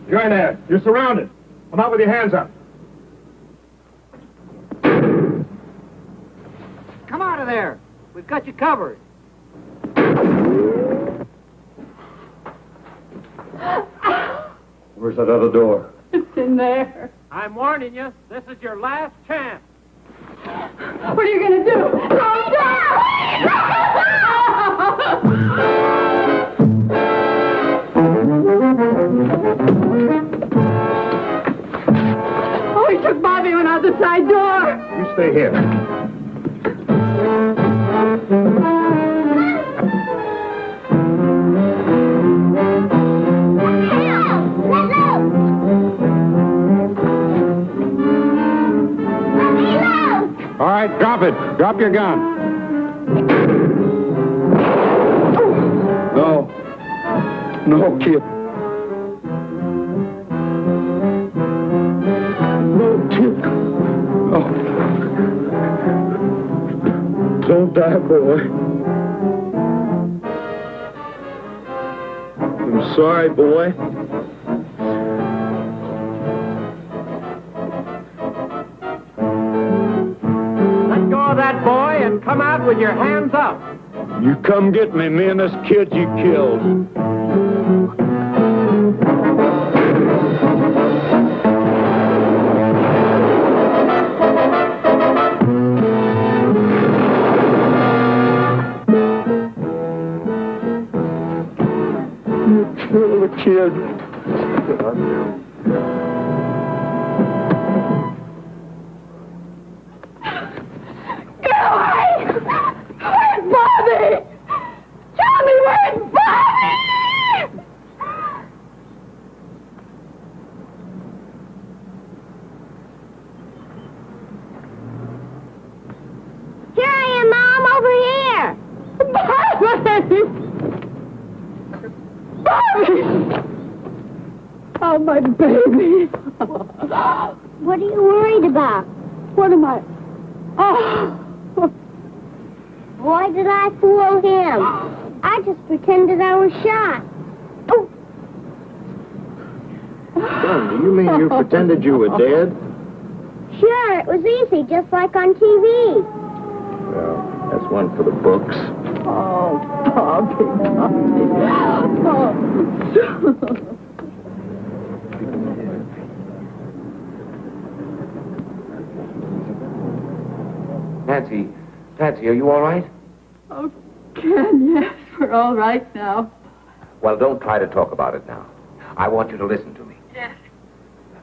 You're in there. You're surrounded. Come out with your hands up. Come out of there. We've got you covered. Where's that other door? It's in there. I'm warning you, this is your last chance. What are you going to do? Throw him down! Oh, he took Bobby and went out the side door. You stay here. All right, drop it. Drop your gun. No. No, kid. No, kid. Oh. Don't die, boy. I'm sorry, boy. That boy and come out with your hands up. You come get me and this kid you killed. You killed the kid. Where's Bobby? Tell me, where's Bobby? Here I am, Mom, over here. Bobby! Bobby! Oh, my baby. What are you worried about? What am I? Oh. Why did I fool him? I just pretended I was shot. Oh. Son, do you mean you pretended you were dead? Sure, it was easy, just like on TV. Well, that's one for the books. Oh, Bobby, Bobby. Patsy, are you all right? Oh, Ken, yes, we're all right now. Well, don't try to talk about it now. I want you to listen to me. Yes.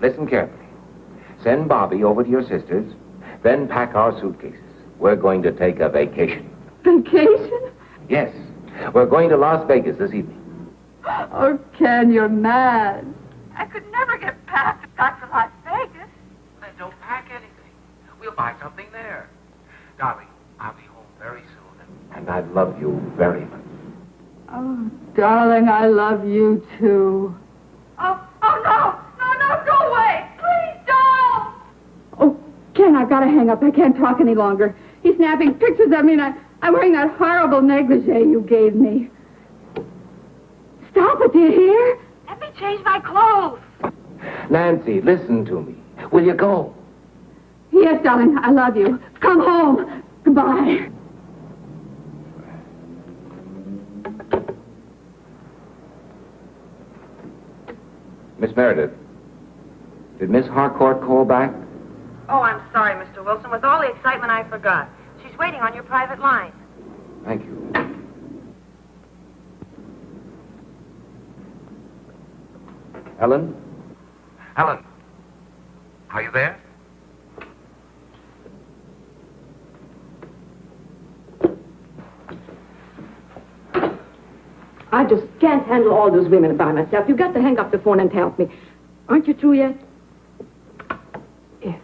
Listen carefully. Send Bobby over to your sister's, then pack our suitcases. We're going to take a vacation. Vacation? Yes. We're going to Las Vegas this evening. Oh, Ken, you're mad. I could never get past to back to Las Vegas. Then don't pack anything. We'll buy something there. Darling, I'll be home very soon. And I love you very much. Oh, darling, I love you, too. Oh, no, go away. Please don't. Oh, Ken, Ken, I've got to hang up. I can't talk any longer. He's snapping pictures of me, and I'm wearing that horrible negligee you gave me. Stop it, do you hear? Let me change my clothes. Nancy, listen to me. Will you go? Yes, darling, I love you. Come home. Goodbye. Miss Meredith, did Miss Harcourt call back? Oh, I'm sorry, Mr. Wilson. With all the excitement, I forgot. She's waiting on your private line. Thank you. Helen? Helen, are you there? I just can't handle all those women by myself. You've got to hang up the phone and help me. Aren't you through yet? Yes.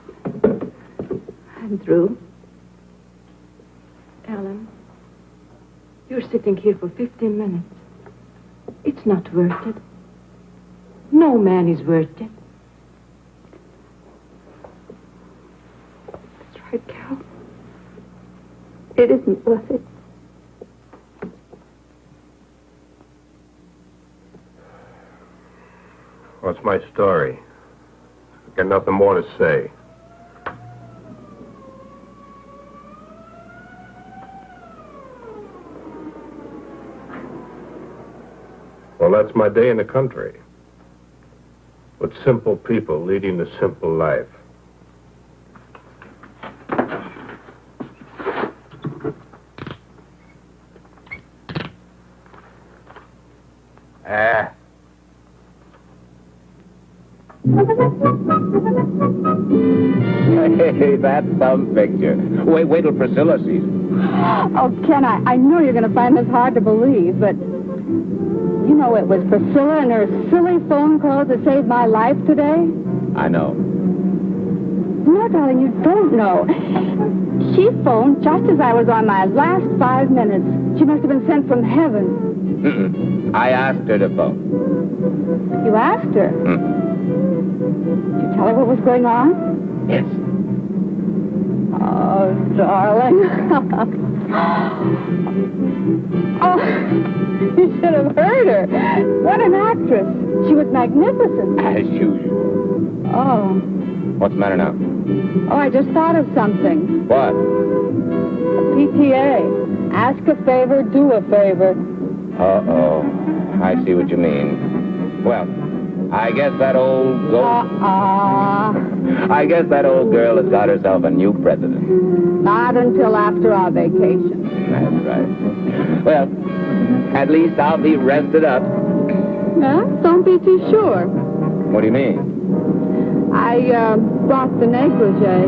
I'm through. Ellen, you're sitting here for 15 minutes. It's not worth it. No man is worth it. That's right, Carol. It isn't worth it. What's my story? I've got nothing more to say. Well, that's my day in the country. With simple people leading a simple life. Hey, that's some picture. Wait till Priscilla sees it. Oh, Ken, I know you're going to find this hard to believe, but you know it was Priscilla and her silly phone calls that saved my life today? I know. No, darling, you don't know. She phoned just as I was on my last 5 minutes. She must have been sent from heaven. Mm-mm. I asked her to phone. You asked her? Did you tell her what was going on? Yes. Oh, darling. Oh, you should have heard her. What an actress. She was magnificent. As usual. Oh. What's the matter now? Oh, I just thought of something. What? PTA. Ask a favor, do a favor. Uh-oh. I see what you mean. Well, I guess that old I guess that old girl has got herself a new president. Not until after our vacation. That's right. Well, at least I'll be rested up. Huh? Don't be too sure. What do you mean? I brought the negligee.